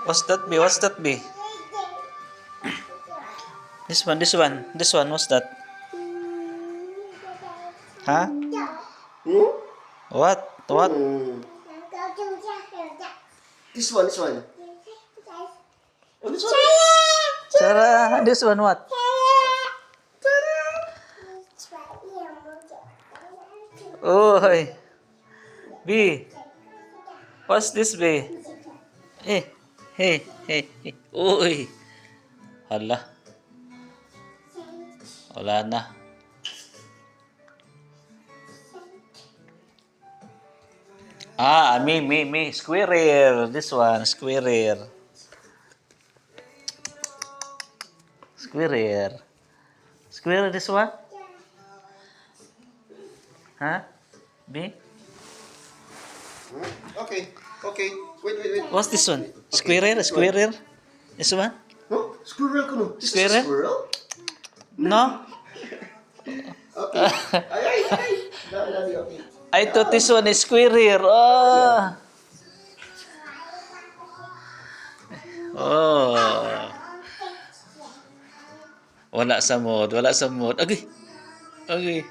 What's that be? What's that be? This one, this one, this one. What's that? Huh? What? What? This one, this one. Oh, this one. Sarah, this one what? Oh, hey. B. What's this B? Eh, hey, hey, hey. Uy. Hala. Wala na. Me. Squirrel. This one, squirrel. Squirrel. Squirrel, this one? Huh? B? Okay, okay. Wait. What's this one? Squirrel? Squirrel? This one? No, squirrel ko no. This is Squirrel? a squirrel? No? Okay. Ay. Okay. I thought this one is squirrel. Oh. Oh. Wala sa mood. Okay. Okay.